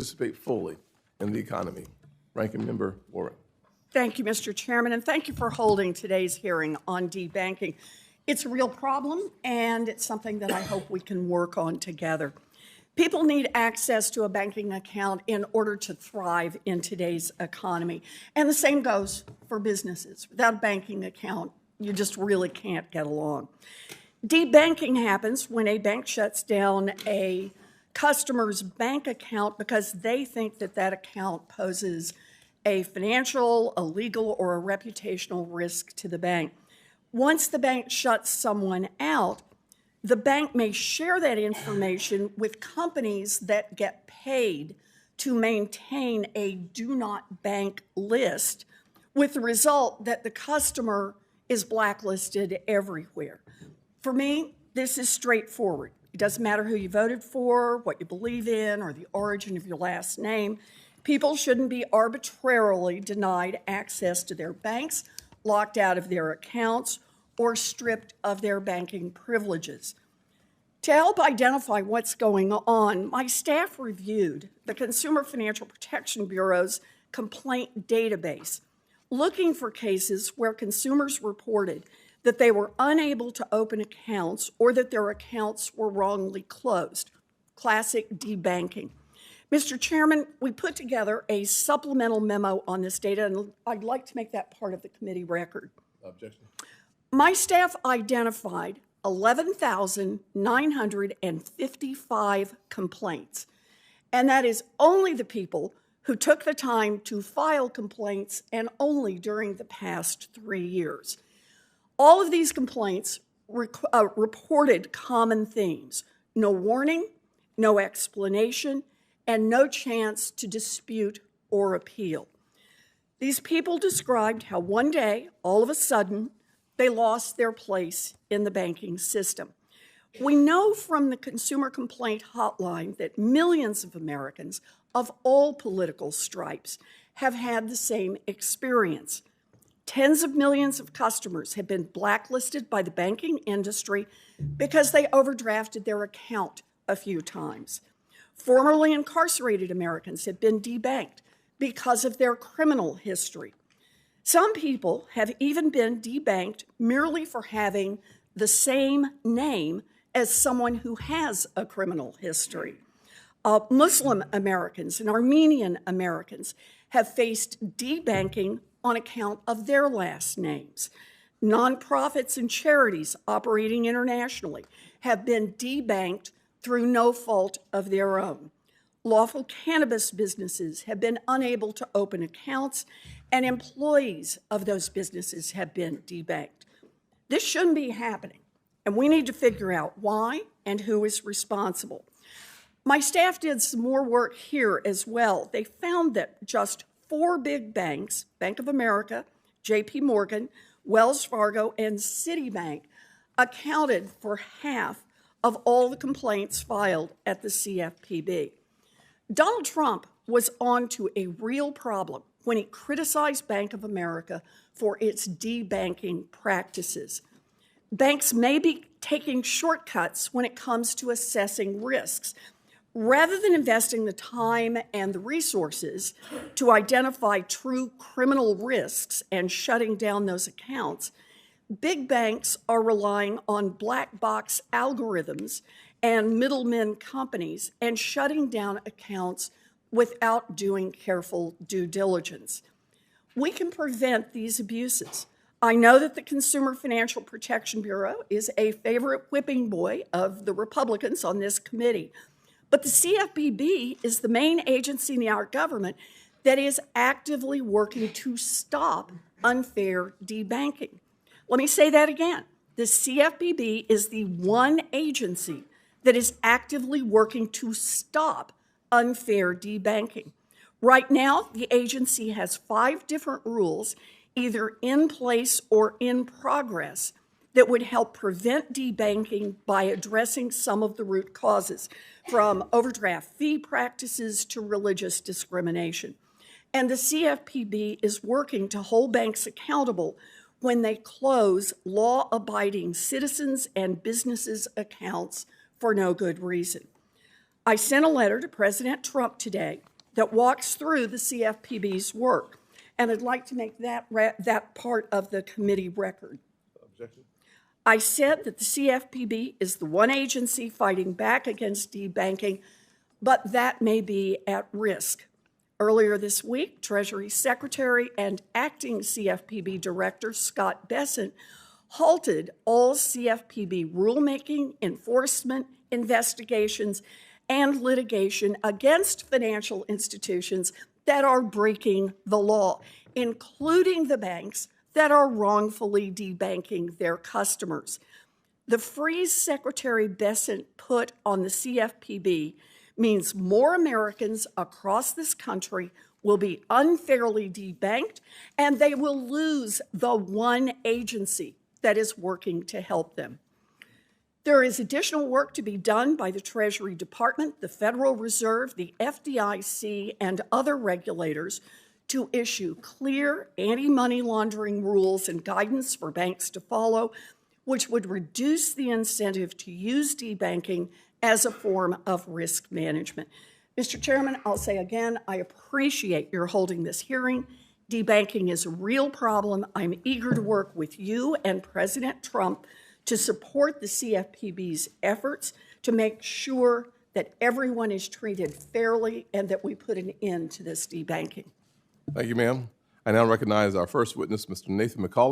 participate fully in the economy. Ranking Member Warren. Thank you, Mr. Chairman, and thank you for holding today's hearing on debanking. It's a real problem, and it's something that I hope we can work on together. People need access to a banking account in order to thrive in today's economy, and the same goes for businesses. Without a banking account, you just really can't get along. Debanking happens when a bank shuts down a customer's bank account because they think that that account poses a financial, a legal, or a reputational risk to the bank. Once the bank shuts someone out, the bank may share that information with companies that get paid to maintain a do not bank list, with the result that the customer is blacklisted everywhere. For me, this is straightforward. It doesn't matter who you voted for, what you believe in, or the origin of your last name. People shouldn't be arbitrarily denied access to their banks, locked out of their accounts, or stripped of their banking privileges. To help identify what's going on, my staff reviewed the Consumer Financial Protection Bureau's complaint database, looking for cases where consumers reported that they were unable to open accounts or that their accounts were wrongly closed. Classic debanking. Mr. Chairman, we put together a supplemental memo on this data, and I'd like to make that part of the committee record. Objection. My staff identified 11,955 complaints, and that is only the people who took the time to file complaints, and only during the past 3 years. All of these complaints reported common themes: no warning, no explanation, and no chance to dispute or appeal. These people described how one day, all of a sudden, they lost their place in the banking system. We know from the Consumer Complaint Hotline that millions of Americans of all political stripes have had the same experience. Tens of millions of customers have been blacklisted by the banking industry because they overdrafted their account a few times. Formerly incarcerated Americans have been debanked because of their criminal history. Some people have even been debanked merely for having the same name as someone who has a criminal history. Muslim Americans and Armenian Americans have faced debanking on account of their last names. Nonprofits and charities operating internationally have been debanked through no fault of their own. Lawful cannabis businesses have been unable to open accounts, and employees of those businesses have been debanked. This shouldn't be happening, and we need to figure out why and who is responsible. My staff did some more work here as well. They found that just 4 big banks, Bank of America, JP Morgan, Wells Fargo, and Citibank, accounted for half of all the complaints filed at the CFPB. Donald Trump was on to a real problem when he criticized Bank of America for its debanking practices. Banks may be taking shortcuts when it comes to assessing risks. Rather than investing the time and the resources to identify true criminal risks and shutting down those accounts, big banks are relying on black box algorithms and middlemen companies and shutting down accounts without doing careful due diligence. We can prevent these abuses. I know that the Consumer Financial Protection Bureau is a favorite whipping boy of the Republicans on this committee, but the CFPB is the main agency in our government that is actively working to stop unfair debanking. Let me say that again. The CFPB is the one agency that is actively working to stop unfair debanking. Right now, the agency has 5 different rules, either in place or in progress, that would help prevent debanking by addressing some of the root causes, from overdraft fee practices to religious discrimination. And the CFPB is working to hold banks accountable when they close law-abiding citizens' and businesses' accounts for no good reason. I sent a letter to President Trump today that walks through the CFPB's work, and I'd like to make that part of the committee record. Objection. I said that the CFPB is the one agency fighting back against debanking, but that may be at risk. Earlier this week, Treasury Secretary and acting CFPB Director Scott Bessent halted all CFPB rulemaking, enforcement, investigations, and litigation against financial institutions that are breaking the law, including the banks that are wrongfully debanking their customers. The freeze Secretary Bessent put on the CFPB means more Americans across this country will be unfairly debanked, and they will lose the one agency that is working to help them. There is additional work to be done by the Treasury Department, the Federal Reserve, the FDIC, and other regulators to issue clear anti-money laundering rules and guidance for banks to follow, which would reduce the incentive to use debanking as a form of risk management. Mr. Chairman, I'll say again, I appreciate your holding this hearing. Debanking is a real problem. I'm eager to work with you and President Trump to support the CFPB's efforts to make sure that everyone is treated fairly and that we put an end to this debanking. Thank you, ma'am. I now recognize our first witness, Mr. Nathan McCauley.